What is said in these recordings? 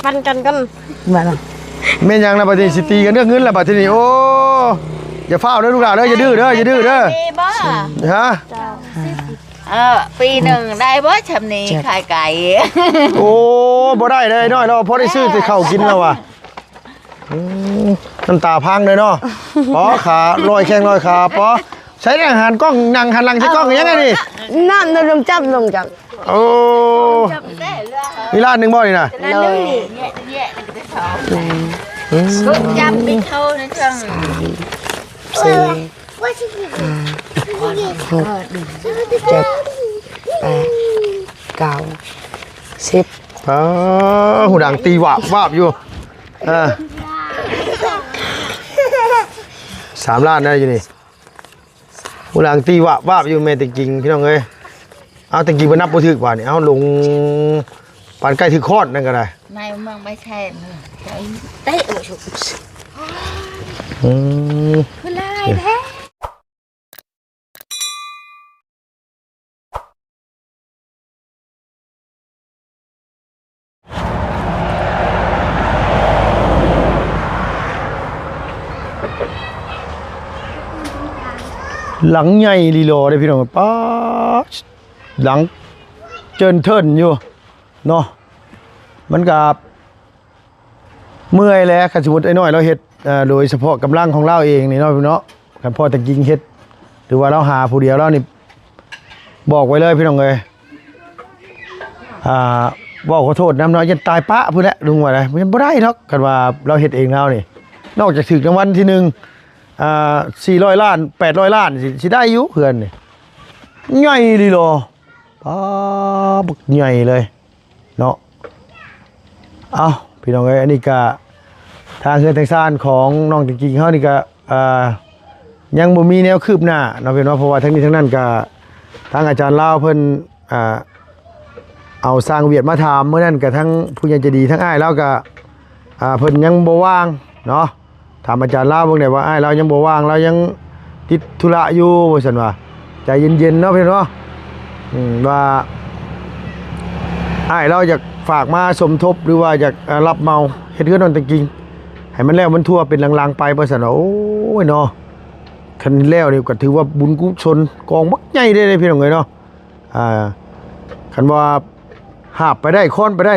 ปันกันกันมาละแม่ยังนะบัดนี้สิตีกันเรื่องเงินละบัดนี้โอ้อย่าฟ้าวเด้อลูกหลานเด้ออย่าดื้อเด้ออย่าดื้อเด้อฮะปีหนึ่งได้บ่ชำนี้ขายไก่โอ้บ่ได้เลยน้อยเราพอได้ซื้อสิเข้ากินแล้วว่ะน้ำตาพังเลยเนาะป๋อขาลอยแข้งลอยขาป๋อใช้อาหารกล้องนั่งหันหลังใช้กล้องยังไงนี่น้ำลงจับโอ้นี่ร้านหนึ่งบ่นี่นะเลยจับไปเท่านั้นจัง4 5 6 7 8 9 10หูดังตีวาบอยู่3 ล้านได้อยู่นี่หูดังตีวาบอยู่แม่ตะกิงพี่น้องเอ้ยเอาตะกี้มานับบ่ถึกว่านี่เอาลงปานใกล้ถึงคลอดนั่นก็ได้ไม่เมืองไม่ใช่เตะชุบคือลายแท้หลังใหญ่ลีโลได้พี่น้องป้าหลังเจินเทินอยู่เนาะมันกับเมื่อยแล้วคันสมมุติไอ้น้อยเราเฮ็ดโดยเฉพาะกำลังของเราเองนี่เนาะพี่เนาะคันพ่อตะกิงเฮ็ดหรือว่าเราหาผู้เดียวเรานี่บอกไว้เลยพี่น้องเอ้ยบอกขอโทษน้ำน้อยจะตายปะพุ่นแหละลุงว่าอะไรมันบ่ได้เนาะกันว่าเราเฮ็ดเองแล้วนี่นอกจากถึกรางวัลที่400 ล้าน800 ล้านสิได้อยู่เพื่อนนี่ใหญ่ลีโลบึกใหญ่เลยเนาะเอาพี่น้องเอ้ยอันนี้ก็ทางเฮือนทางซ่านของน้องตะกี้เขานี่ก็ยังบ่มีแนวคืบหน้าเนาะเป็นว่าเพราะว่าทั้งนี้ทั้งนั้นก็ทางอาจารย์ลาวเพิ่นเอาสร้างเวียดมาถามเมื่อนั้นก็ทั้งผู้ใหญ่ใจดีทั้งอ้ายแล้วก็เพิ่นยังบ่ว่างเนาะถามอาจารย์ลาวเบิ่งได้ว่าอ้ายเรายังบ่ว่างเรายังติดธุระอยู่ว่าซั่นว่าใจเย็นๆเนาะเพิ่นเนาะว่าอ้ายเราอยากฝากมาสมทบหรือว่าอยากรับเมาเฮ็ดเฮือนนอนตะกิงให้มันแล้วมันทั่วเป็นลางๆไปว่าซั่นว่าโอ้ยเนาะคันแล้วนี่ก็ถือว่าบุญกุศลกองบักใหญ่เด้พี่น้องเอ้ยเนาะคันว่าหาบไปได้ค้อนไปได้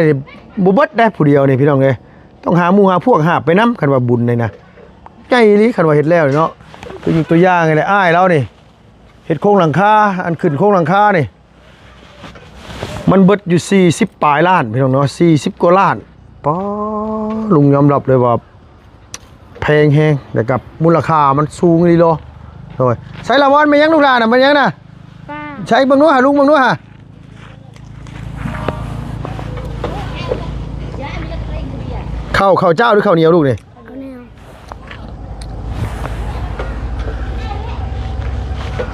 บ่เบิดได้ผู้เดียวนี่พี่น้องเอ้ยต้องหาหมู่หาพวกหาบไปนำคันว่าบุญนี่นะใหญ่อีหลีคันว่าเฮ็ดแล้วเนาะตัวอย่างไงเลยอ้ายเรานี่เฮ็ดโครงหลังคาอันขึ้นโครงหลังคานี่มันเบิดอยู่40 ปลายล้านพี่น้องเนาะ40 กว่าล้านป๋อลุงยอมรับเลยว่าแพงแฮงแต่กับมูลค่ามันสูงอีหลีโลโอ้ยใช้ละวอนมันยังลูกหลานน่ะมันยังน่ะใช้เบิ่งนู้นหาลุงเบิ่งนู้นหาข้าวเจ้าหรือข้าวเหนียวลูกนี่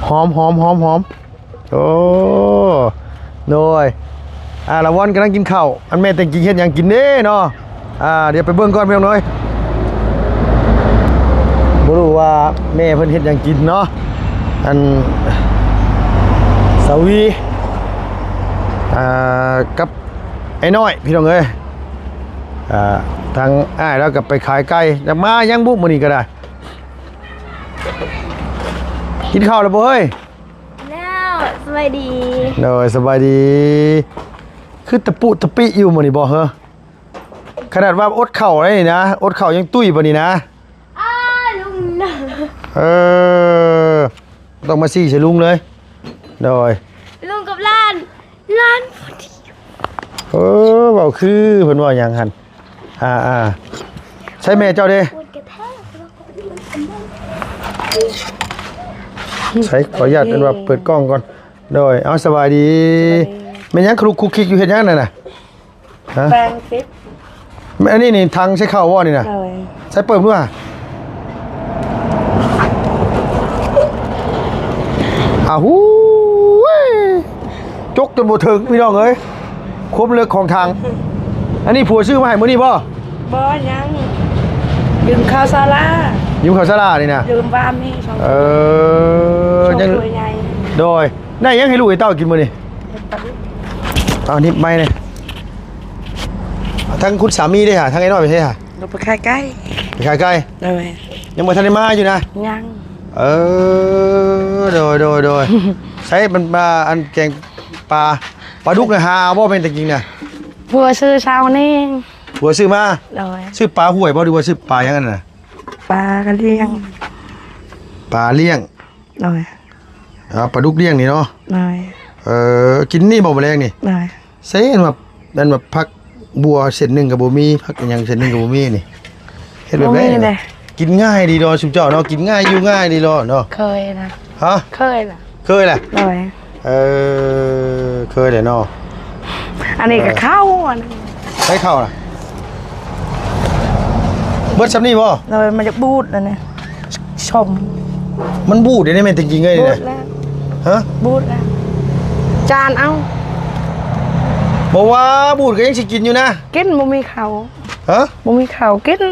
หอมโอ้โดยละวอนกำลังกินข้าวอันแม่แต่งกินเฮ็ดหยังกินเด้เนาะเดี๋ยวไปเบิ่งก่อนพี่น้องน้อยบ่รู้ว่าแม่เพิ่นเฮ็ดหยังกินเนาะอันสาวีกับไอ้น้อยพี่น้องเอ้ยทางอ้ายแล้วก็ไปขายไก่แล้วมายังบุกมื้อนี้ก็ได้กินข้าวแล้วบ่เฮ้ยแล้วสบายดีโดยสบายดีคือตะปุตะปิอยู่มื้อนี้บ่เหรอขนาดว่าอดข้าวได้นี่นะอดข้าวยังตุ้ยบ่นี่นะลุงต้องมาซี่ใส่ลุงเลยโดยลุงกับล้านพอดีเว้าคือเพิ่นว่าหยังหั่นใช่แม่เจ้าเด้ใช่ขออนุญาตเป็นว่าเปิดกล้องก่อนโดยเอาสบายดีแม่ยังคลุกคุกคิกอยู่เฮ็ดหยังนั่นน่ะแปรงฟิตอันนี้นี่ทางใช้ข้าวว่นี่น่ะใช้เปิดด้วยหูจกจนบ่ถึงพี่น้องเอ้ยครบเลือกของทางอันนี้ผัวซื้อมาให้มื้อนี้บ่ยังยืมข้าวซาลานี่นะยืมบ้านนี่ยังโดยได้ยังให้ลูกไอ้เต้ากินมื้อนี้เอานิบไม้นี่ ทั้งคุณสามีได้หะทั้งไอ้น้อยไปใช่หะ เราไปขายไก่ ไปขายไก่ เลย ยังบ่ทันได้มาอยู่นะ ยัง โดย ใช้มันปลาอันแกงปลาดุกนะฮะบ่เป็นตะกี้น่ะ ผัวซื้อเช้านี่ ผัวซื้อมา เลย ซื้อปลาห่วยบ่หรือว่าซื้อปลาหยังนั้นน่ะ ปลากระเลี้ยง ปลาเลี้ยง เลย ปลาดุกเลี้ยงนี่เนาะ เลย กินนี่บ่แมลงนี่ เลย เส้นแบบนั่นแบบพักบัวเส้นหนึงกับบ่มีพักอีหยังเส้นหนึงกับบ่มีนี่เฮ็ดแบบ บ่ นี้ มีเลย กินง่ายดีดอสุเจ้าเนาะกินง่ายอยู่ง่ายดีดอเนาะ เคยนะ ฮะ เคยล่ะ เคยแหละ เลย เคยเลยเนาะ อันนี้ก็เข้าอันนี้ ใช้เข้าล่ะเบิดซำนี้บ่ เลยมันจะบูดแล้วเนี่ยชม มันบูดได้แม่นจริงๆเลย บู นี่ ด นะ แล้ว ฮะ บูดแล้วจานเอา บ่ว่าบูดก็ยังสิกินอยู่นะ กินบ่มีเขา ฮะ บ่มีเขากิน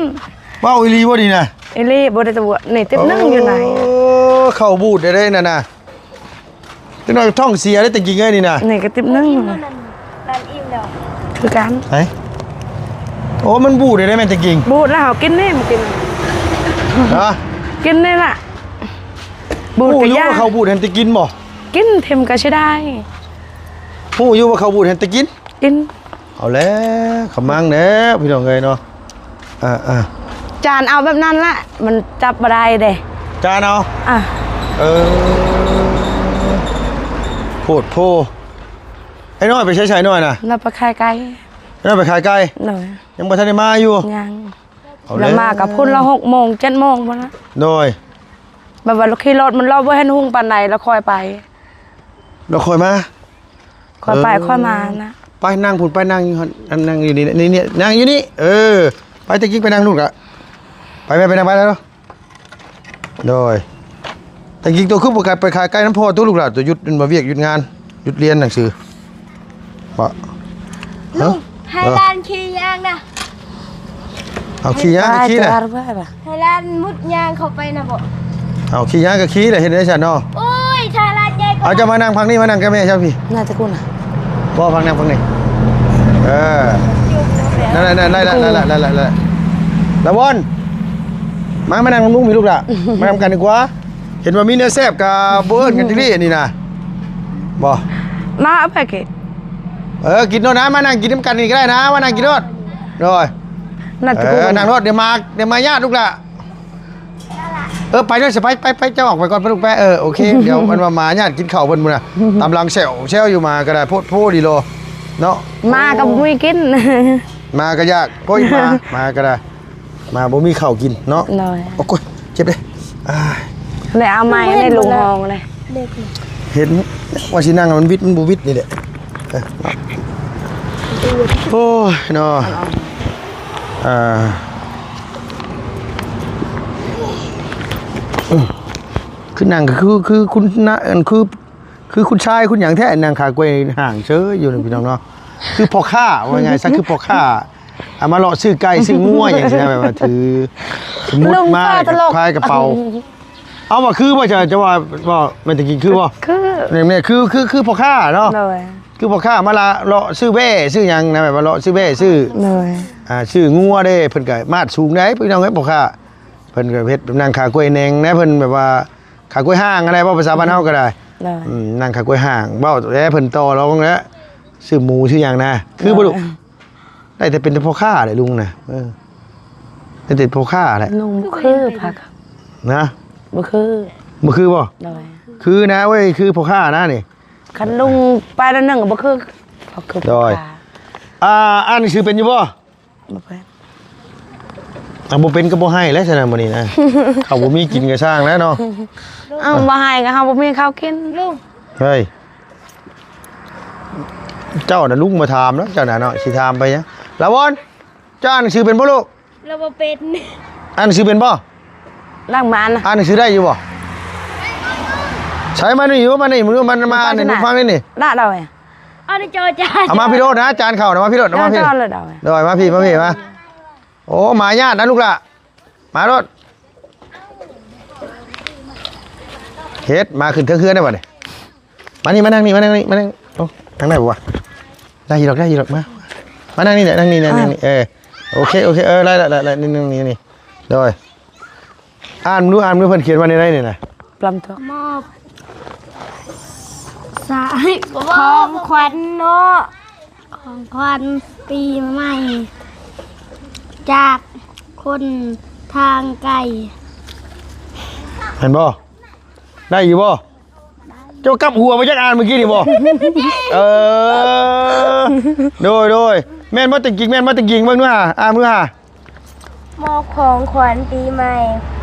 ว้าวอีหลีบ่นี่นะ เอลี่บ่ได้ตัวนี่ติ๊บนึ่งอยู่ไหน โอ้เข้าบูดได้นั่นน่ะจังน้อยท้องเสียได้จริงๆเลยนี่นะ นี่ก็ติ๊บนึ่งคือกัน ไหนโอ้มันบูดได้แม่นจริง บูดแล้วเขากินนี่มันกิน ๆฮะ กินนี่ล่ะบูด ผู้ ก็ อยู่ ยา ว่าเขาบูดเห็นแตะกินบ่ กินเต็มก็ใช้ได้ ผู้อยู่ว่าเขาบูดเห็นแตะกิน กิน เอาแล้วขมังแหน่พี่น้องเอ้ยเนาะจานเอาแบบนั้นละมันจับบ่ได้เด้ จานเอา อ่ะ โพดโพไอ้น้อยไปใช้หน่อยนะ เราไปขายไก่ ไอ้น้อยไปขายไก่ หน่อย ยังบ่ทันได้มาอยู่ ยัง เอา แล้วมากับพุ่นละ6 โมง 7 โมงพุ่นละ โดย แบบว่าเราขี่รถมันรอบบ่เห็นหุ่งปานใดแล้วค่อยไป เราคอยมา ค่อยไปค่อยมานะ ไปนั่งพุ่นไปนั่งอยู่หั่นนั่งอยู่นี่นั่งอยู่นี่ไปตะกี้ไปนั่งนู่นกะไปนั่งไปแล้วเนาะโดยตะกี้ตัวคือบ่กลับไปขายไก่น้ำพ่อตัวลูกหลานตัวหยุดมาเวียกหยุดงานหยุดเรียนหนังสือบ่ฮะ ไฮแลนด์ขี่ยางนะ เอาขี้ยางกับขี้แหละ ไปไปไป ไฮแลนด์มุดยางเข้าไปนะบอก เอาขี้ยางกับขี้แหละเห็นได้ชัดเนาะ โอ้ยไฮแลนด์ใหญ่กว่า เอาจะมานั่งพังนี่มานั่งกับแม่ใช่พี่ น่าจะกูน่ะ พ่อพังนั่งพังนี่นั่นละวอนมานั่งลุงมีลูกละมาทำกันดีกว่าเห็นว่ามีเนื้อแซ่บกับเบิร์นกันที่นี่นี่นะบ่ น่าเอาไปกิน กินโน่นนะมานั่งกินน้ำกันนี่ก็ได้นะมานั่งกินโน่นโดย น่าจะกู นั่งรถเดี๋ยวมาญาติลูกละไปด้วยสิไปเจ้าออกไปก่อนไปลูกแป๊โอเคเดี๋ยวมันมาญาติกินข้าวบนมือนะตำลังเซลอยู่มาก็ได้โพดดีโลเนาะ มากับมุ้ยกิน มาก็ยากโอ้ยมาก็ได้มาบ่มีข้าวกินเนาะ หน่อย โอ้ยเจ็บเลย เลยเอาไม้ในลุงหองเลย เห็นว่าสินั่งมันวิทย์มันบ่วิทย์นี่แหละโอ้ยเนาะคือนั่งก็คือคุณนะคือคุณชายคุณอย่างแท้นางขากล้วยห่างเชยอยู่นี่พี่น้องเนาะคือพ่อค้าว่าไงซะคือพ่อค้าเอามาเลาะซื้อไก่ซื้องัวอย่างเงี้ยแบบว่าถือสมุดมาพายกระเป๋าเอาว่าคือว่าจะว่ามันจะกินคือว่า คือ เนี่ยคือพ่อค้าเนาะ หน่อย คือพ่อค้ามาละเลาะซื้อแว่ซื้อหยังนะแบบว่าเลาะซื้อแว่ซื้อ หน่อย ชื่องัวเด้เพิ่นก็มาดสูงได้พี่น้องเอ้ยบ่ค่ะเพิ่นก็เฮ็ดนางขากล้วยแหนงนะเพิ่นแบบว่าขากล้วยห้างอะไรบ่ภาษาบ้านเฮาก็ได้ หน่อย นางขากล้วยห้างเว้าแล้วเพิ่นต่อรองแล้วชื่อหมูชื่อหยังนะคือบ่ลูกได้แต่เป็นพ่อค้าเลยลุงน่ะได้แต่พ่อค้าแหละ ลุงบ่คือผัก นะ บ่คือ บ่คือบ่ หน่อย คือนะเว้ยคือพ่อค้านะนี่ คันลุงไปแล้วนึงก็บ่คือเขาคือ โดย อ่านหนังสือเป็นอยู่บ่ บ่เป็น บ่เป็นก็บ่ให้แล้วฉะนั้นมื้อนี้นะ เขาบ่มีกินก็สร้างแล้วเนาะ เอ้าบ่ให้ก็เฮาบ่มีข้าวกิน ลุง เฮ้ย เจ้าน่ะลุงมาถามแล้วเจ้าน่ะเนาะสิถามไปยังละวอนเจ้าอ่านหนังสือเป็นบ่ลูก เราบ่เป็น อ่านหนังสือเป็นบ่ ล้างมันนะ อ่านหนังสือได้อยู่บ่ใช้มานี่อยู่มานี่มึงมันมาอ่านให้หนูฟังนี่นี่ ละดอย เอาในจอจาน เอามาพี่โรดนะจานเข้านะมาพี่โรดเอามาพี่ จอเลยดอย ดอยมาพี่มาโอ้มาญาตินะลูกล่ะมารถเฮ็ดมาขึ้นเทื่อได้บ่เนี่ยมานี่มานั่งนี่โอ้นั่งได้บ่วะได้ยีดอกมา มานั่งนี่แหละนั่งนี่โอเคได้นี่โดยอ่านดูเพิ่นเขียนว่าในไรนี่นะ ปลำตัว มอบสายของขวัญเนาะของขวัญปีใหม่ จากคนทางไกล เห็นบ่ได้อยู่บ่เจ้ากลับหัวมาจากอ่านเมื่อกี้นี่บ่โดยแม่นบ่ตะกิงเบิ่งดูห่าอ่านมือห่าม อบของขวัญปีใหม่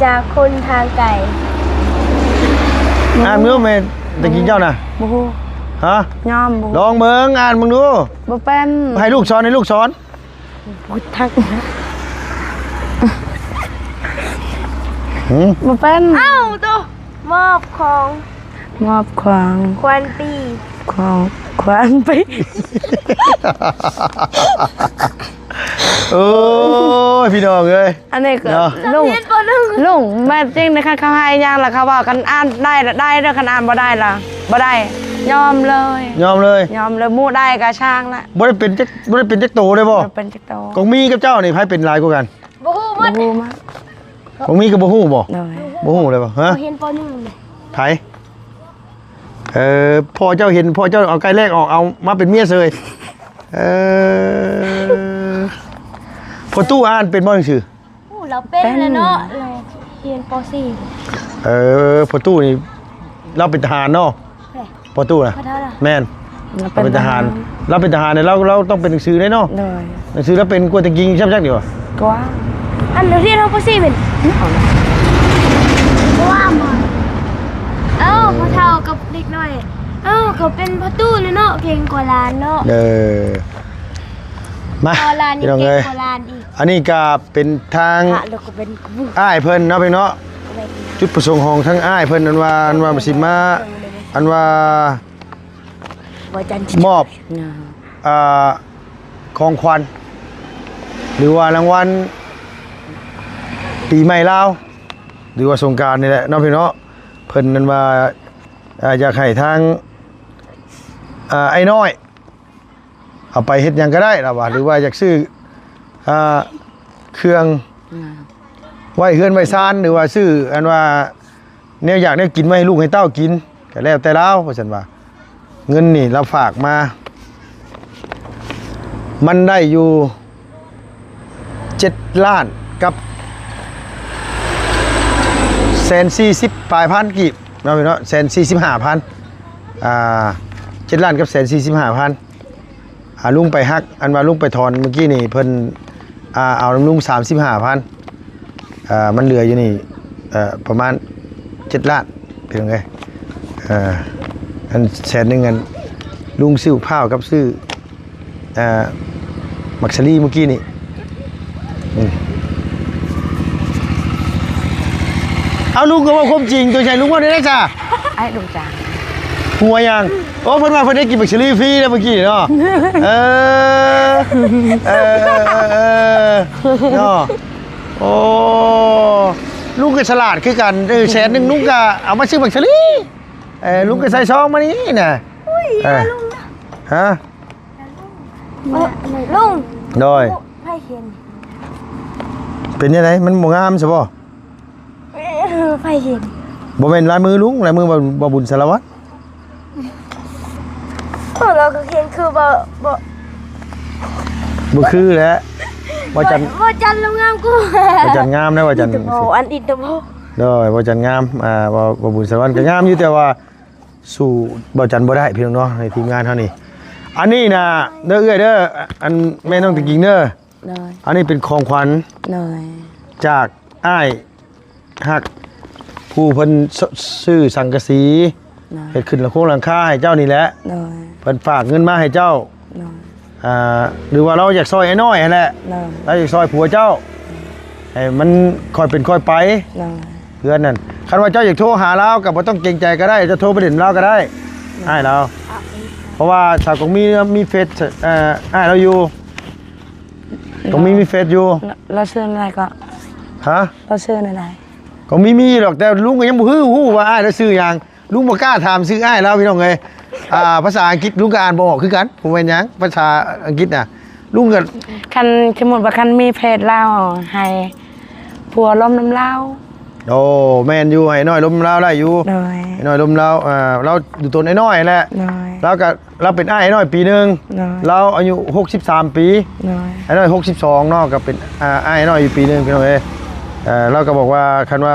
จากคนทางไกล อ่านมือแม่นตะกิงเจ้าน่ะ บ่ฮู้ ฮะ ยอมบ่ ลองเบิ่งอ่านมึงดู บ่เป็น ให้ลูกสอน กูทัก หืม บ่เป็น เอ้าตัวมอบของ มอบควาง ขวัญปี ของขวัญไป โอ้ยพี่น้องเอ้ย อันนี้ก็ เนาะ ลุง เรียนปหนึ่ง ลุงแม่จริงนะคะเขาให้ยังล่ะเขาว่ากันอ่านได้ละได้เด้อคันอ่านบ่ได้ล่ะบ่ได้ยอมเลย ยอมเลย หมู่ได้ก็ช่างละ บ่ได้เป็นจักโตเลยบ่ เป็นจักโต กองมีกับเจ้านี่ไผเป็นหลายกว่ากัน บูฮู้หม บ่ ด ฮู้มาก องมีกับบ่ฮู้บ่ เลย บ่ฮู้เลยบ่ฮะ เรียนปหนึ่งเลย ไผพ่อเจ้าเห็นพ่อเจ้าเอาไก่แรกออกเอามาเป็นเมียเสยพอตู้อ่านเป็นบ่จังซี่ โอ้เราเป็นแล้วเนาะเราเรียนปสี่ พอตู้นี่เราเป็นทหารเนาะ เฮ้ย พอตู้น่ะ พระเท่าน่ะ แม่นเราเป็นทหารเราเป็นทหารเนี่ยเราต้องเป็นหนังสือได้เนาะ เลย หนังสือแล้วเป็นกวนตะกิงใช่จักดีวะ กว้าง อันเรียนปสี่เป็นว่ามาเอ้าพระเท่ากับเด็กน้อยเอ้าเขาเป็นพ่อตู้เลยเนาะเก่งกว่าหลานเนาะ มา พอหลานนี่ พี่น้อง เก่ เอ้ ง ย กว่าหลานอีก อันนี้ก็เป็นทาง พระแล้วก็เป็นกบุก อ้ายเพิ่นเนาะพี่เนาะ อะไรกัน จุดประสงค์ของทั้งอ้ายเพิ่นอันว่าสิมาอันว่า บ่จัน มอบ นะ ของขวัญหรือว่ารางวัลปีใหม่ลาวหรือว่าสงกรานต์นี่แหละเนาะพี่เนาะเพิ่นนั้นว่าอยากให้ทางไอ้น้อยเอาไปเฮ็ดหยังก็ได้ล่ะว่าหรือว่าอยากซื้อเครื่องไว้เฮือนไว้ซ่านหรือว่าซื้ออันว่าแนวอยากได้กินไว้ให้ลูกให้เต้ากินก็แล้วแต่เราว่าซั่นว่าเงินนี่เราฝากมา มันได้อยู่7 ล้านกับ140ปลายพันกีบเนาะพี่เนาะ145,000 7 ล้านกับ145,000ลุงไปฮักอันว่าลุงไปถอนเมื่อกี้นี่เพิ่นเอาน้ำลุง35,000มันเหลืออยู่นี่ประมาณ7 ล้านเป็นไงอันแสนหนึงอันลุงซื้อข้าวกับซื้อมักซารี่เมื่อกี้นี่เอาลุงก็ว่าความจริงตัวใช่ลุงว่าได้จ้ะ ไอ้ลุงจาง หัวยังโอ้เพิ่นว่าเพิ่นได้กินมักซารี่ฟรีแล้วเมื่อกี้เนาะเนาะโอ้ลุงก็ฉลาดคือกันแสนหนึงลุงก็เอามาซื้อมักซารี่ลุงก็ใส่ซองมานี่น่ะฮะ ลุง โดย ไพ่เขียน เป็นยังไงมันบ่งามใช่ป่ะ ไพ่เขียน บ่แม่นลายมือลุงลายมือบ่บุญสารวัตร เราก็เขียนคือบ่ บ่คือแหละบ่จัน บ่จันลงงามกู บ่จันงามนะบ่จัน โอ้อันอินเตอร์โบ โดยบ่จันงามบ่บุญสารวัตรก็งามอยู่แต่ว่าสู้บ่จันบ่ได้พี่น้องเนาะในทีมงานเฮานี่อันนี้น่ะเด้อเอ้ยเด้ออันแม่น้องตะกิงเด้อ เลย อันนี้เป็นของขวัญ เลย จากอ้ายฮักผู้เพิ่นซื้อสังกะสี เลย เฮ็ดขึ้นหลังโครงหลังคาให้เจ้านี่แหละ เลย เพิ่นฝากเงินมาให้เจ้า เลย หรือว่าเราอยากซอยไอ้น้อยนั่นแหละ เลย เราอยากซอยผัวเจ้าให้มันค่อยเป็นค่อยไป เลย เพื่อนนั่นคันว่าเจ้าอยากโทรหาเราก็บ่ต้องเกรงใจก็ได้จะโทรไปเด่นเราก็ได้ให้เราเพราะว่าสาวของมีเฟซให้เราอยู่ของมีเฟซอยู่ เราซื้ออะไรก็ ฮะ เราซื้ออะไร ของมีหรอกแต่ลุงก็ยังบ่ฮู้ว่าอ้ายเราซื้อหยังลุงบ่กล้าถามซื้ออ้ายเราพี่น้องเอ้ยภาษาอังกฤษลุงก็อ่านบ่ออกคือกันผมเป็นหยังภาษาอังกฤษน่ะ ลุงก็ คันสมมุติว่าคันมีเพศลาวให้ผัวล้มน้ำเหล้า โอ้แม่นอยู่ให้น้อยลมลาวได้อยู่ โดย ให้น้อยลมลาวเราอยู่ตัวน้อยๆแหละ โดย แล้วก็เราเป็นอ้ายน้อยปีหนึง โดย เราอายุ63ปี โดย ไอ้น้อย62เนาะก็เป็นอ้ายน้อยอยู่ปีหนึงพี่น้องเอ้ยเราก็บอกว่าคันว่า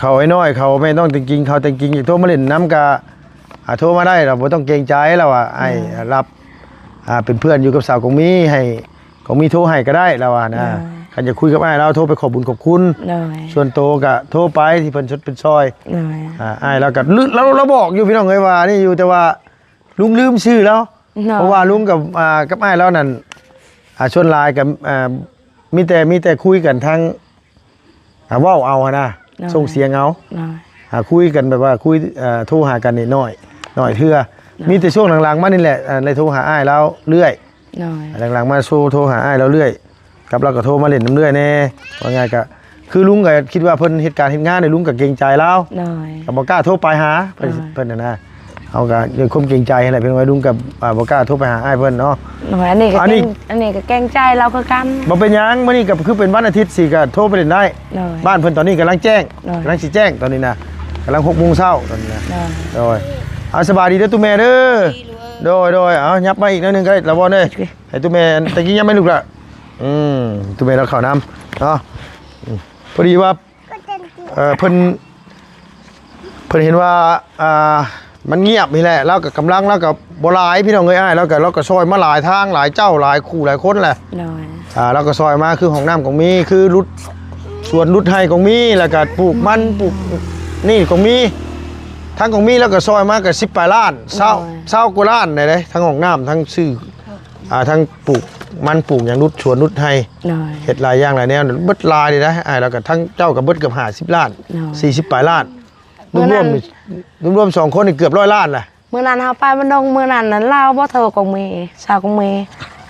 เขาไอ้น้อยเขาไม่ต้องจริงๆเขาจริงๆอยากโทรมาเล่นน้ำกะโทรมาได้เราบ่ต้องเกรงใจเราอ่ะไอ้รับเป็นเพื่อนอยู่กับสาวกงมีให้ของมีโทรให้ก็ได้เราอ่ะนะคันจะคุยกับอ้ายเราโทรไปขอบบุญขอบคุณ โดย ส่วนโตก็โทรไปที่เพิ่นชดเป็นซอย โดย อ้ายเราก็เราบอกอยู่พี่น้องเอ้ยว่านี่อยู่แต่ว่าลุงลืมชื่อแล้ว เพราะว่าลุงกับอ้ายเรานั่นชวนไลน์กับมีแต่คุยกันทางเว้าเอานะส่งเสียงเอา โดย คุยกันแบบว่าคุยโทรหากันนิดหน่อยเทื่อมีแต่ช่วงหลังๆมานี่แหละเลยโทรหาอ้ายแล้วเรื่อย โดย หลังๆมาโทรหาอ้ายแล้วเรื่อยกับเราก็โทรมาเล่นน้ำเรื่อยแน่ว่าไงก็คือลุงก็คิดว่าเพิ่นเหตุการณ์เฮ็ดงานในลุงก็เกรงใจแล้ว โดย ก็บ่กล้าโทรไปหาเพิ่นน่ะนะเอาก็ด้วยความเกรงใจนั่นแหละเพิ่นว่าลุงกับบ่กล้าโทรไปหาอ้ายเพิ่นเนาะ โดยอันนี้ก็ อันนี้ อันนี้ก็แกล้งใจเราคือกัน บ่เป็นหยังมื้อนี้ก็คือเป็นวันอาทิตย์สิก็โทรไปเล่นได้ โดย บ้านเพิ่นตอนนี้กำลังแจ้ง ได้ กำลังสิแจ้งตอนนี้นะกำลัง6 โมงเช้าตอนนี้นะ โดย โดยเอาสบายดีเด้อตุ้แม่เด้อโดยเอายับมาอีกนิดนึงก็ได้ละบ่เด้อให้ตุ้แม่ตะกี้ยังไม่ลุกละตุ้แม่เราเข้าน้ำเนาะพอดีว่าเพิ่นเห็นว่ามันเงียบนี่แหละแล้วก็กำลังแล้วก็บ่หลายพี่น้องเอ้ยอ้ายแล้วก็ซอยมาหลายทางหลายเจ้าหลายคู่หลายคนแหละ โดย แล้วก็ซอยมาคือห้องน้ำของมีคือรุดสวนรุดไห้ของมีแล้วก็ปลูกมันปลูกนี่ของมีทั้งของมีแล้วก็ซอยมาก็10 ปลายล้านเศร้ากว่าล้านได้ทั้งห้องน้ำทั้งซื้อทั้งปลูกมันปลูกอย่างรุดสวนรุดไห้ โดย เฮ็ดหลายอย่างหลายแนวเบิดลายเลยนะแล้วก็ทั้งเจ้ากับเบิดเกือบ50 ล้าน 40 ปลายล้านรวม2คนนี่เกือบ100 ล้านแหละ มื้อนั้นเฮาไปบ้านดงมื้อนั้นลาวบ่เท่ากงมีสาวกงมี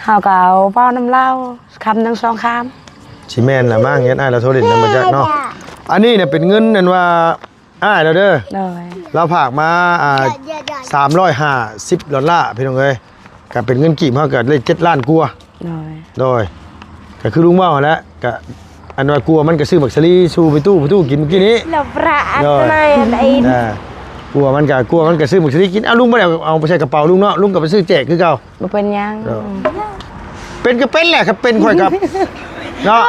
เฮาก็เอาเว้าน้ำลาวคำทั้งสองคำ สิแม่นล่ะมั่งเฮ็ดอ้ายเราโทรเล่นนำมาจักเนาะอันนี้เนี่ยเป็นเงินนั่นว่าอ้ายเราเด้อ โดย เราฝากมา350 ดอลลาร์พี่น้องเอ้ยก็เป็นเงินกีบเฮาก็ได้7 ล้านกว่า โดย ก็คือลุงเว้าหั่นแหละก็อันว่ากลัวมันก็ซื้อบักสลีสู่ไปตู้กินเมื่อกี้นี้ แล้วประอันไหนไอ้ กลัวมันก็ซื้อบักสลีกินลุงบ่ได้เอาไปใส่กระเป๋าลุงเนาะลุงก็ไปซื้อแจกคือเก่า บ่เป็นหยัง เป็นก็เป็นแหละครับเป็นข่อยครับเนาะ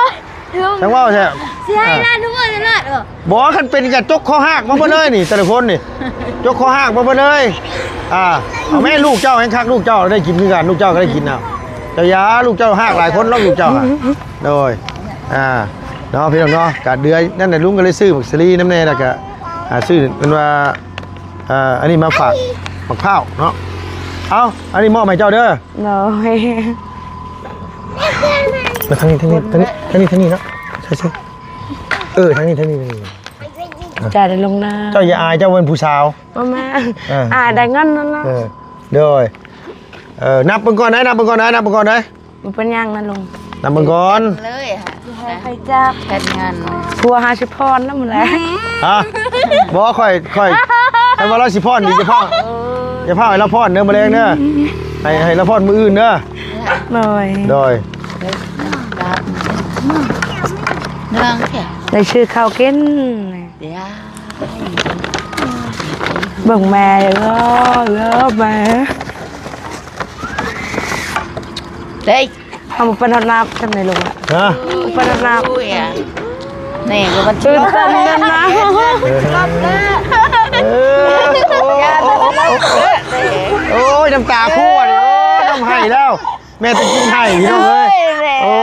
ทั้งว่าใช่ เสียให้ล้านทุกคนเลยล้านบอกว่าคันเป็นกับจกข้อหักมาเพิ่นเลยนี่แต่ละคนนี่จกข้อหักมาเพิ่นเลยเอาแม่ลูกเจ้าแห่งคักลูกเจ้าได้กินคือกันลูกเจ้าก็ได้กินเอาเจ้ายาลูกเจ้าหักหลายคนแล้วลูกเจ้าโดยเนาะพี่น้องเนาะกะเดือยนั่นน่ะลุงก็เลยซื้อบักสลีน้ำแน่แล้วก็ซื้อเป็นว่าอันนี้มาฝากบักข้าวเนาะเอาอันนี้มอบให้เจ้าเด้อ โดย มาทางนี้เนาะใช่ทางนี้จะได้ลงนา เจ้าอย่าอายเจ้าเป็นผู้สาว บ่มาได้เงินนั่นล่ะ โดยนับเบิ่งก่อนได้นับเบิ่งก่อนได้ บ่เป็นหยังนะลุง นับเบิ่งก่อน เลยค่ะ ใครจับ แค่เงิน พัว50พรนำแหละ บ่ค่อยให้ว่าเราสิพรดีจะพ่ออย่าพาให้เราพรเด้อบ่แรงเด้อให้เราพรมื้ออื่นเด้อ โดย เรื่องแค่ ได้ชื่อข้าวกิน เดี๋ยว เบิ่งแม่เด้อแม่ เฮ้ย ทำเป็นนับจำในลุงอ่ะ ฮะ เป็นนับ อุ้ยนี่ก็มัน ตื่นเต้นกันนะ โอ้ยน้ำตาคู่อ่ะน้ำให้แล้วแม่จะกินให้พี่น้องเอ้ยโอ้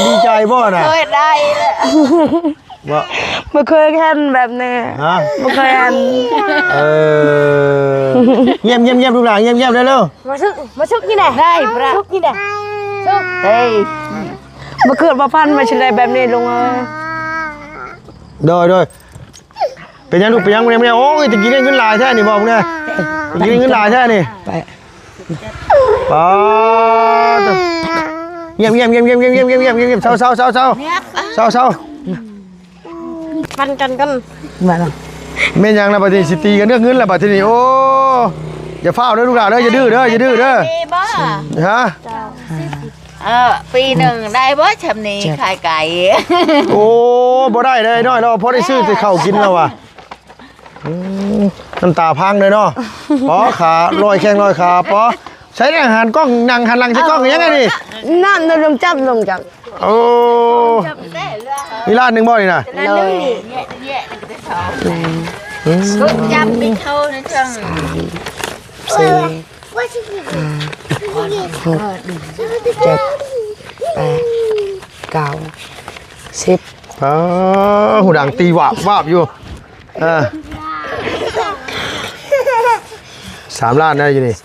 ดีใจบ่น่ะ เคยได้เลย ว่า ไม่เคยแค่แบบนี้ ฮะ ไม่เคยแค่ เงียบลูกหลานเงียบเร็ว มาชุกนี่แหละ ได้ปะ ชุกนี่แหละชุก เฮ้ย ไม่เคยมาพันมาชิลแบบนี้ลุงเอ้ย โดยเป็นยังลูกเป็นยังโอ้ยตะกี้ได้เงินหลายแท้นี่บอกมึงไงตะกี้ได้เงินหลายแท้นี่ ไป ป้าเงียบเศร้าพันกัน มาแล้ว เม่นยังนะบัดนี้สิตีกันเรื่องเงินละบัดนี้โอ้ อย่าเฝ้าเด้อลูกหลานเด้ออย่าดื้อเด้ออย่าดื้อเด้อ มีบ่ ฮะ ปีหนึ่งได้บ่ชำนี้ขายไก่ โอ้บ่ได้เลยน้อยเราพอได้ซื้อจะเข้ากินแล้วว่ะน้ำตาพังเลยเนาะปอขาลอยแข้งลอยขาปอใช้อาหารกล้องนั่งหันหลังใช้กล้องยังไงนี่ นั่นลงจับ โอ้นี่ร้านหนึ่งบ่นี่นะ เลย สุดจำไปเท่านั้นจัง 4 ว่าสิ 7 8 9 10 หูดังตีวาบวาบอยู่3 ล้านได้อยู่นี่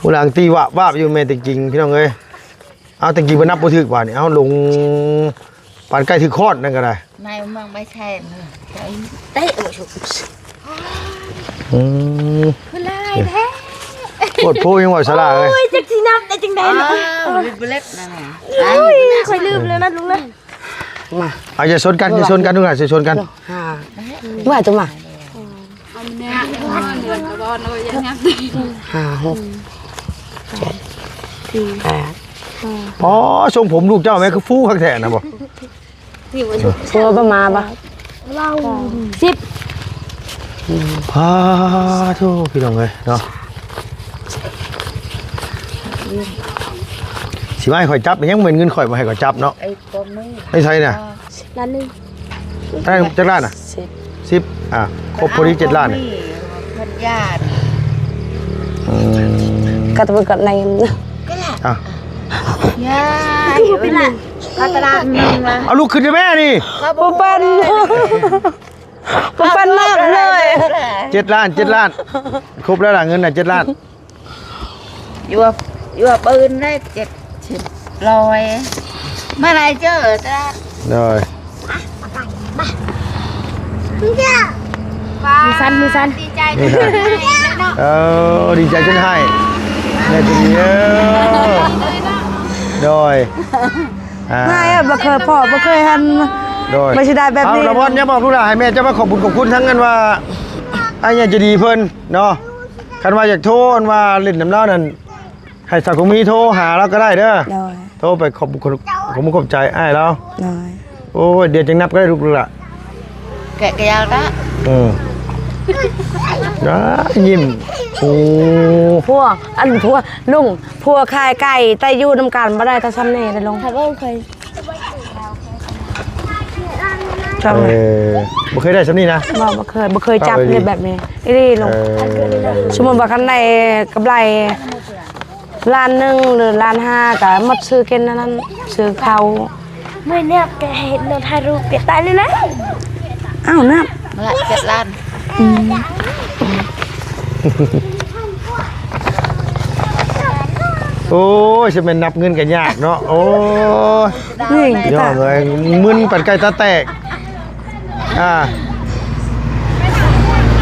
หูดังตีวาบวาบอยู่แม่จริงๆพี่น้องเอ้ยเอาจริงๆมันนับบ่ถึกว่านี่เอาลงปานใกล้ถึงคลอดนั่นก็ได้ นายมึงไม่ใช่เนอะเตะโอ้ชุบ คือลายแท้ ปวดโพยังว่าสลาเลย โอ้ยจักสินับได้จังได๋เนาะ เล็บนั่นน่ะ โอ้ยค่อยลืมแล้วนะลุงนะ มา เอาจะชนกันจะชนกันทุกอย่างจะชนกัน 5ว่าจะมา5 6 7 8 อ๋อทรงผมลูกเจ้าแม่คือฟู้คักแท้นะบ่ ตัวประมาณปะ เรา10 พาโธ่พี่น้องเอ้ยเนาะสิมาให้ข่อยจับยังเหมือนเงินข่อยมาให้ข่อยจับเนาะ ไอ้ตัวมือ ไม่ใช่น่ะ ล้านนึง ได้จักล้านน่ะ 10 10ครบพอดี7ล้านน่ะ พันญาติ ก็ต้องกับใน อ่ะ ญาติเป็นไรพัตราหนึ่งละ เอาลูกขึ้นจะแม่นี่ ปูปันปูปันมากเลย 7 ล้าน7 ล้านครบแล้วล่ะเงินน่ะ7 ล้าน อยู่ว่าปืนได้700เมื่อไรเจอจ้า เลย มือสั่น ดีใจ นี่ ด้วย ค่ะดีใจจนให้แม่ดีเอ้อโดย ไม่อะบ่เคยพ่อบ่เคยหัน โดย ไม่ใช่ได้แบบนี้ เอาละบอลเนี่ยบอกลูกหลานให้แม่จะมาขอบคุณทั้งกันว่าไอ้เนี่ยจะดีเพิ่นเนาะคันว่าอยากโทรว่าเล่นน้ำเล่านั่นให้สักคงมีโทรหาเราก็ได้เด้อ ได้ โทรไปขอบคุณขอบใจอ้ายเรา ได้ โอ้ยเดี๋ยวจังนับก็ได้ลูกละ แกะยาวละ ได้ยิ้มโอ้ พวกอันพวกลุงพวกขายไก่ไตอยู่นำกันบ่ได้แต่ซ้ำนี่ได้ลง ถ้าบ่เคย จำ เอ เลย บ่เคยได้สำนี้นะ บ่เคยจับเลยแบบนี้นี่ลงสมมุติว่าคันได้กำไรล้านหนึงหรือล้านห้าก็หมดซื้อกินนั้นซื้อเขา มื้อเนี่ยแกเห็นถ่ายรูปเปียกตายเลยนะ อ้าวน้ เมื่อไร7 ล้าน โอ้ยจะเป็นนับเงินกันยากเนาะโอ้ย ำนี่ ยอดเลยมึนปัดไก่ตาแตก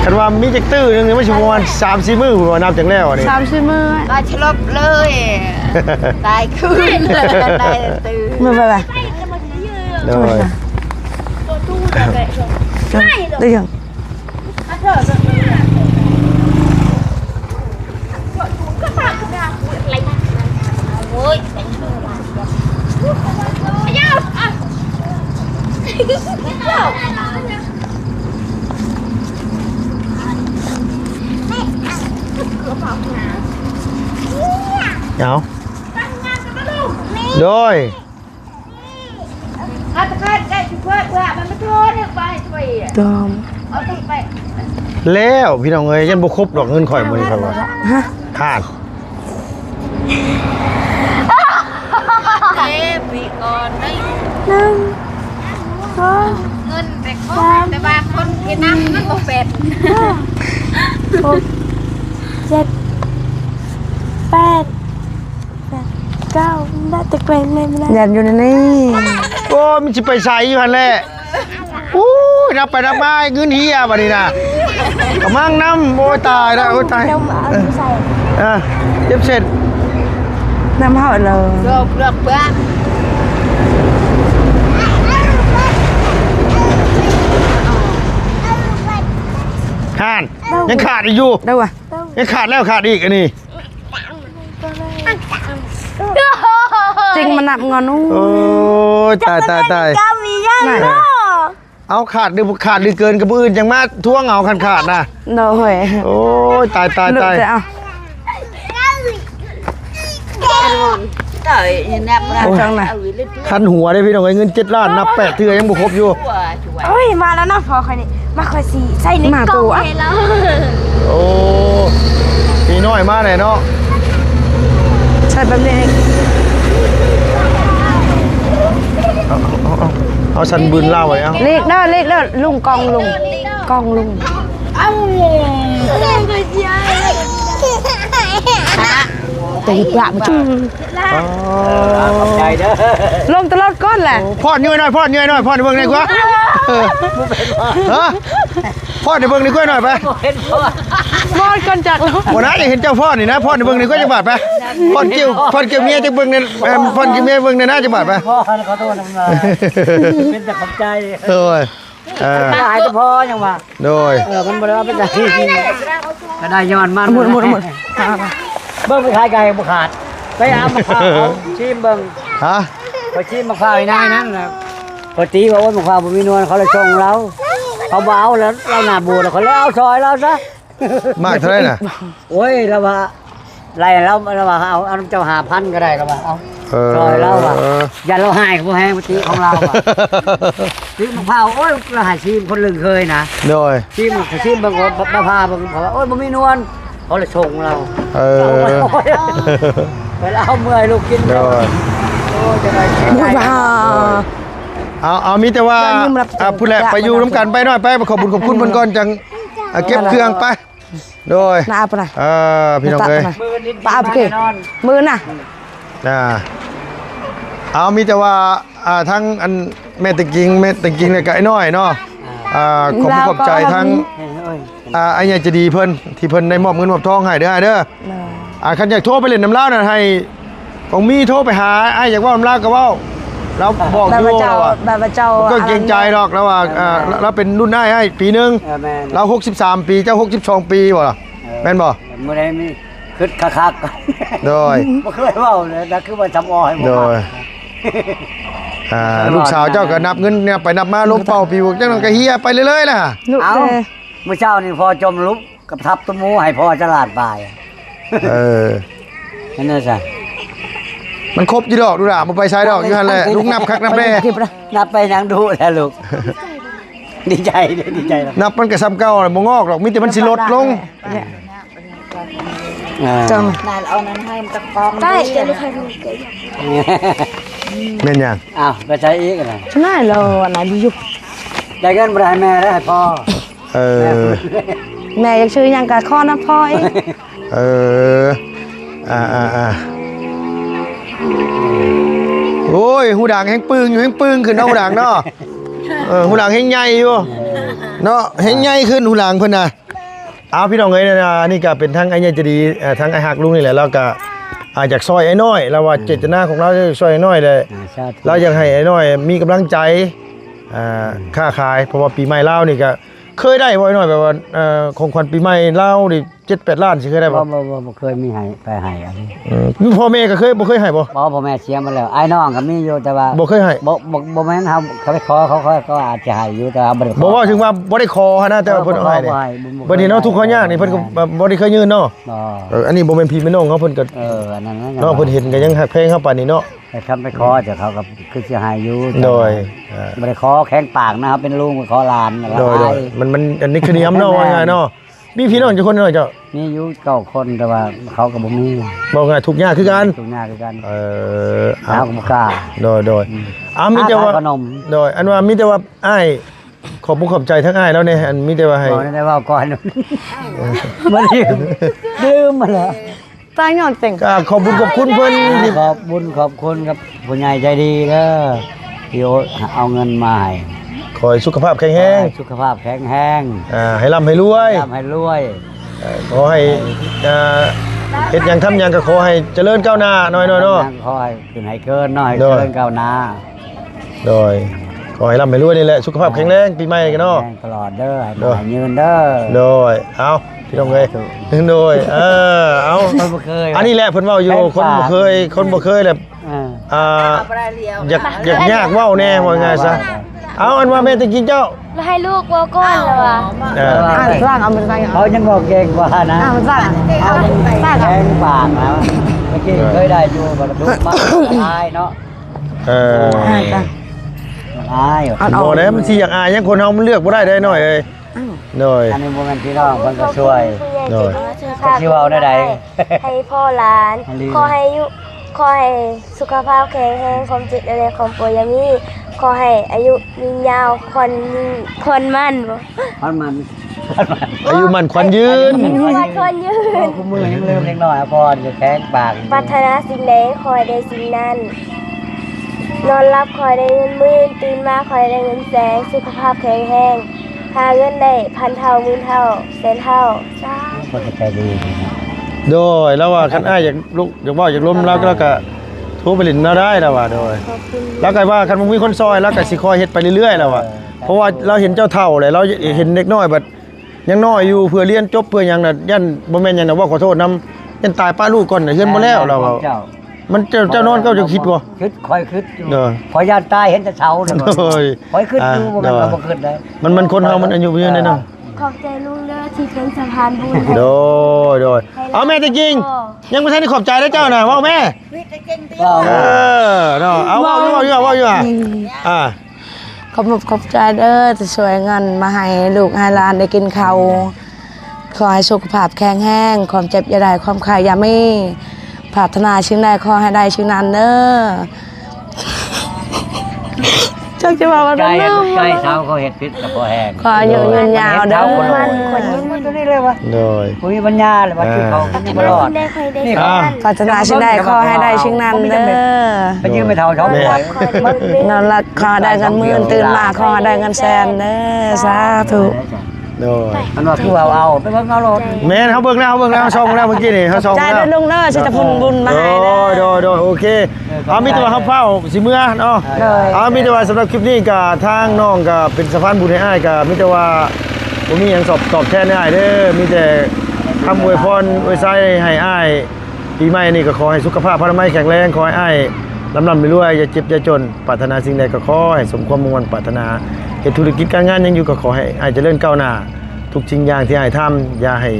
คันว่ามีจักตื้อนึงเนี่ยไม่ใช่ประมาณ3-4 มื้อผมว่านับจังแล้วอันนี้ 30มื้อ ก็ฉลบเลย ตายคืนได้ตื่น มื้อไป เลย ได้ยัง โอ้ย เอาโดย อาตะคัดได้ชุบเพื่อมันไม่โทษเนี่ยไป ดอม เอาไป แล้วพี่น้องเอ้ยยันบ่ครบดอกเงินข่อยมื้อนี้ครับว่า ฮะ ขาด เอ๊ะปีก่อนได้ 1 2 เงินแต่คนแต่บางคนกินน้ำมันก็เป็ด 6 7 8 9ได้แต่แกล้งแม่ไม่ได้ ยันอยู่ในนี่ โอ้มันสิไปใส่อยู่หั่นแหละอู้ยนับไปนับมาเงินเฮียบัดนี้นะกำลังนำโอ้ยตายแล้วโอ้ยตาย เดี๋ยวเอาอยู่ใส่ เจ็บเสร็จ น้ำเฮาเลย เลือกเพื่อ ห่านยังขาดอีกอยู่ ได้ว่ะ ต้อง ขาดแล้วขาดอีกอันนี้ จริงมันหนักงอนู้ โอ้ยตาย ก็มีย่างเนาะ เอาขาดหรือเกินกับผู้อื่นจังมาท่วงเอาขาดนะ โดย โอ้ยตาย ลูกจะเอา trời nhìn nè Ôi, thằng này.คันหัวได้พี่น้องเอ้ยเงิน7 ล้านนับ8เทื่อยังบ่ครบอยู่ เอ้ยมาแล้วเนาะพอคอยนี่มาคอยสีใส่ในกล่องให้แล้ว โอ้ปีน้อยมาแน่เนาะ ใช่แบบนี้ เอาสันบืนเล่าไว้เอา เลขเด้อลุงกองลุงตีปลาจุ่ม ใจเด้อ ลมตลอดก้อนแหละ พ่อเหนื่อยหน่อยพ่อในเบิ่งหน่อยกว่าฮะพ่อในเบิ่งนี่กว่าหน่อยไป มอดก้อนจากแล้ว วันนั้นเห็นเจ้าพ่อนี่นะพ่อในเบิ่งนี่กว่าจังบาทไปพ่อเกี่ยวเมียจังเบิ่งในพ่อเกี่ยวเมียเบิ่งในหน้าจังบาทไป พ่อขอโทษนะเป็นแต่ขอบใจ โดย หายแต่พ่อยังว่า โดย มันบ่ได้ว่าเป็นแต่ก็ได้ย้อนมัน หมด เบิ่งไปขายไก่บ่ขาดไปเอามะพร้าวชิมเบิ่ง ฮะ ไปชิมมะพร้าวอีนายนั่นน่ะพอตีว่าโอ้ยมะพร้าวบ่มีนวลเขาเลยส่งเราเขาบ่เอาแล้วเราหน้าบูดเขาเลยเอาซอยเราซะ มากเท่าไหร่น่ะ โอ้ยเราว่าไล่เราว่าเอาเจ้า5,000ก็ได้เราว่าเอาซอยเราว่าอย่าเราหายกับบ่แฮงปกติของเราอ่ะซื้อมะพร้าวโอ้ยเราหาชิมคนลึงเคยนะ โดย ชิมบางคนมะพร้าวบางคนบอกว่าโอ้ยบ่มีนวลเขาเลยส่งเรา ไปแล้วเอาเมื่อยลูกกิน โดย โอ้จะได้ มุดบ้า เอามีแต่ว่าพูดแหละไปอยู่น้ำกันไปหน่อยไปขอบคุณเพิ่นก่อนจังเก็บเครื่องไปโดย หน้าไปไหน พี่น้องเอ้ย มือนิด ป้าเอาไปเก็บมือน่ะ เอามีแต่ว่าทั้งอันแม่ตะกิงเนี่ยกับไอ้น้อยเนาะขอบใจทั้งไอ้ใหญ่จะดีเพิ่นที่เพิ่นได้มอบเงินมอบทองให้เด้อคันอยากโทรไปเล่นน้ำเล่าน่ะให้ของมีโทรไปหาไอ้อยากว่าน้ำเล่าก็เว้าเราบอกอยู่ว่า แบบเจ้า ก็เกรงใจหรอกแล้วว่าเราเป็นรุ่นได้ให้ปีนึง แม่ เรา63 ปีเจ้า62 ปีบ่ล่ะแม่นบ่ มื้อใดมีคึดคักๆ โดย บ่เคยเว้าเลยนะคือว่าทำอ้อยบ่ โดยลูกสาวเจ้าก็นับเงินเนี่ยไปนับมาลงเป่าปีบวกจังนั้นก็เฮียไปเรื่อยๆล่ะ ลูก เอาเมื่อเช้านี่พอจมลุกกับทับตะมูให้พ่อฉลาดบาย นั่นน่ะซะ มันครบอยู่ดอกดูด่าบ่ไปใช้ดอกอยู่หั่นแหละลูกนับคักนับแน่ นับไปยังดูแลลูก ดีใจเลยดีใจแล้ว นับมันก็ซ้ำเก่าน่ะบ่งอกดอกมีแต่มันสิลดลง จัง này là ông ăn hai một con ใช่ đi เดี๋ยวลูกใครดูเก๋ แม่นหยัง อ้าวไปใช้อีกนะ ฉันน่าเราอันไหนดีอยู่ ได้เงินบ่ได้แม่ได้ให้พ่อ แม่อยากชื่อยังกับข้อนะพ่ออีก โอ้ยหูด่างแห้งปึงอยู่แห้งปึงขึ้นเอาหูด่างเนาะหูด่างแห้งใหญ่อยู่เนาะแห้งใหญ่ขึ้นหูด่างเพิ่นน่ะเอาพี่น้องเอ้ยนะนี่ก็เป็นทั้งไอ้ใหญ่จะดีทั้งไอ้หักลุงนี่แหละแล้วก็จากซอยไอ้น้อยเราว่าเจตนาของเราซอยไอ้น้อยเลยเราอยากให้ไอ้น้อยมีกำลังใจค้าขายเพราะว่าปีใหม่เล่านี่ก็เคยได้บ่ไอ้น้อยแบบว่าของขวัญปีใหม่เล่านี่7-8 ล้านสิเคยได้บ่ บ่เคยมีให้ไปให้อันนี้ พ่อแม่ก็เคยบ่เคยให้บ่ พ่อแม่เสียมาแล้วไอ้น้องก็มีอยู่แต่ว่า บ่เคยให้ บ่แม่นเขาไปขอเขาก็อาจจะให้อยู่แต่บ่ได้ขอ บอกว่าถึงว่าบ่ได้คอนะแต่ว่าเพิ่นเอาให้นี่บ่ได้เนาะทุกข์ยากนี่เพิ่นก็บ่ได้เคยยืนเนาะ บ่ อันนี้บ่แม่นพี่แม่น้องเขาเพิ่นก็ อันนั้น เนาะเพิ่นเห็นก็ยังฮักแพงเฮาปานนี้เนาะ แต่ทำไปขอจะเขาก็คือสิให้อยู่ โดย บ่ได้ขอแข็งปากนะครับเป็นลุงไปขอหลานแล้ว โดยมันอันนี้คือนิยมเนาะว่าง่ายเนาะมีพี่น้องจักคนเนาะเจ้า มีอยู่9คนแต่ว่าเขาก็บ่มี บ่ง่ายทุกข์ยากคือกัน ทุกหน้าคือกัน เอา เขาก็บ่กล้า โดยมีแต่ว่า ขนม โดยอันว่ามีแต่ว่าอ้ายขอบคุณขอบใจทั้งอ้ายแล้วเนี่ยอันมีแต่ว่าให้ บ่ได้ว่าก่อนมันลืมมาแล้ว ตายย้อนเต็ง ก็ขอบคุณเพิ่นที่ ขอบคุณครับผู้ใหญ่ใจดีเด้อที่เอาเงินมาให้ ขอให้สุขภาพแข็งแรง สุขภาพแข็งแรง ให้ร่ำให้รวย ทำให้รวย ขอให้เฮ็ดหยังทำหยังก็ขอให้เจริญก้าวหน้าหน่อยๆเนาะ ขอให้ขึ้นให้เกินหน่อย โดย เกินก้าวหน้า โดยขอให้ร่ำให้รวยนี่แหละสุขภาพแข็งแรงปีใหม่กันเนาะ แรงตลอดเด้อให้ โดย ให้ยืนเด้อ โดยเอา พี่น้องเอ้ยโดยเอา คนบ่เคย อันนี้แหละเพิ่นเว้าอยู่คนบ่เคยแหละ อยากยากเว้าแน่ว่าไงซะเอาอันว่าแม่ตะกี้เจ้า แล้วให้ลูกว่าก้อนแล้ววะ สร้างเอามันสร้าง เขายังบอกเก่งกว่านะ มันสร้างสร้าง แทงปากแล้วเมื่อกี้เคยได้อยู่บ่ละดุมากอายเนาะอาย บ่ได้มันสิอยากอายยังคนเฮามันเลือกบ่ได้หน่อยเอ้ยโดย อันนี้บ่แม่นพี่น้องเพิ่นก็ช่วย โดย สิเว้าได้ใด ให้พ่อหลานขอให้สุขภาพแข็งแรงความจิตอะไรความป่วยอยามีขอให้อายุยืนยาวคนมั่นบ่ มัน อายุมันขวัญยืน คนยืน คู่มือยังลืมเล็กน้อยพอจะแทงปาก ปรารถนาสิ่งใดขอให้ได้สิ่งนั้นนอนรับขอให้ได้เงินหมื่นตื่นมาขอให้ได้เงินแสนสุขภาพแข็งแรงหาเงินได้พันเท่าหมื่นเท่าแสนเท่าจ้า คนใจดีนะ โดยแล้วว่าคันอ้ายอยากลุกอยากเว้าอยากล้มแล้วก็โทรไปเล่นเราได้แล้วว่าโดย ขอบคุณ แล้วก็ว่าคันบ่มีคนซอยแล้วก็สิคอยเฮ็ดไปเรื่อยๆแล้วว่าเพราะว่าเราเห็นเจ้าเฒ่าเลยเราเห็นเด็กน้อยบัดยังน้อยอยู่เพื่อเรียนจบเพื่อหยังน่ะยันบ่แม่นหยังน่ะว่าขอโทษนํยันตายป้าลูกก่อนน่ะเฮือนบ่แล้วเราว่ามันเจ้านอนก็จะคิดบ่ คิดคอยคิดอยู่ เด้อ คอยยานตายเห็นแต่เช้าเลย โอ้ย คอยคิดอยู่บ่แม่นว่าบ่คิดได้ มันคนเฮามันอายุยืนได้เนาะ ขอบใจลุงเด้อที่เป็นสะพานบุญ โดยเอาแม่จริงยังบ่ทันได้ขอบใจแล้วเจ้าน่ะเว้าแม่ ก็ เนาะเอาเว้าอยู่ขอบใจเด้อจะช่วยเงินมาให้ลูกให้หลานได้กินข้าวขอให้สุขภาพแข็งแรงความเจ็บอย่าได้ความไข้อย่ามีปรารถนาชิ้นใดขอให้ได้ชิ้นนั้นเด้อจักจะว่าว่า ใจ เด้อ ใจเช้าเขาเฮ็ดพิษกับบ่แห้ง ขออยู่ยืนยาวเด้อ คนยิ้มมันตัวนี้เลยวะ โดย คุยปัญญาเลยว่าชื่อเขาไม่บ่รอด ได้คอยได้ นี่ สะ เขา พาน ปรารถนาชิ้นใดขอให้ได้ชิ้นนั้นเด้อ ไปยืมไปเท่าเขาป่วย นอนหลับขอได้เงินหมื่นตื่นมาขอได้เงินแสนเด้อสาธุ โดย มันว่าคือเอาไปเบิ่งเอาโลด แม่นเขาเบิ่งแล้วช่องแล้วเมื่อกี้นี่เขาช่อง ใจ แล้ว ด้วยลุงเด้อสิจะพุ่นบุญมาให้เด้อ โดยโอเคเอามีแต่ว่าเฮาเฝ้าสิเมื่อเนาะ โดย เอามีแต่ว่าสำหรับคลิปนี้ก็ทางน้องก็เป็นสะพานบุญให้อ้ายก็มีแต่ว่าบ่มีหยังตอบแทนให้อ้ายเด้อมีแต่คำอวยพรอวยไส้ให้อ้ายปีใหม่นี่ก็ขอให้สุขภาพพลไม้แข็งแรงขอให้อ้ายลำไปรวยอย่าเจ็บอย่าจนปรารถนาสิ่งใดก็ขอให้สมความมุ่งมั่นปรารถนาเฮ็ดธุรกิจการงานยังอยู่ก็ขอให้อ้ายเจริญก้าวหน้าทุกสิ่งอย่างที่อ้ายทำอย่าให้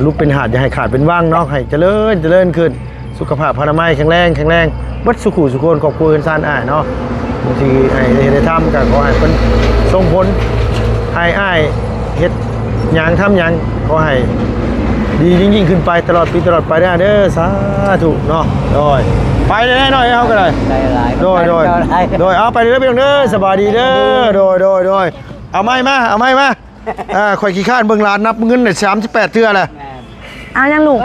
ลุกเป็นหาดอย่าให้ขาดเป็นว่างเนาะให้เจริญขึ้นสุขภาพพลไม้แข็งแรงเบัดสุขุสุขคนครอบครัวเฮือนซ่านอ้ายเนาะบางทีอ้ายได้ทำก็ขอให้เพิ่นส่งผลให้อ้ายเฮ็ดหยังทำหยังขอให้ดียิ่งขึ้นไปตลอดปีตลอดไปเด้อสาธุเนาะโดยไปได้หน่อยเฮาก็ได้ ใจหลาย โดยเอาไปเด้อพี่น้องเด้อสบายดีเด้อโดยเอาไม้มาข่อยขี้ข้านเบิ่งหลานนับเงินได้38เทื่อแหละ เอายังลูก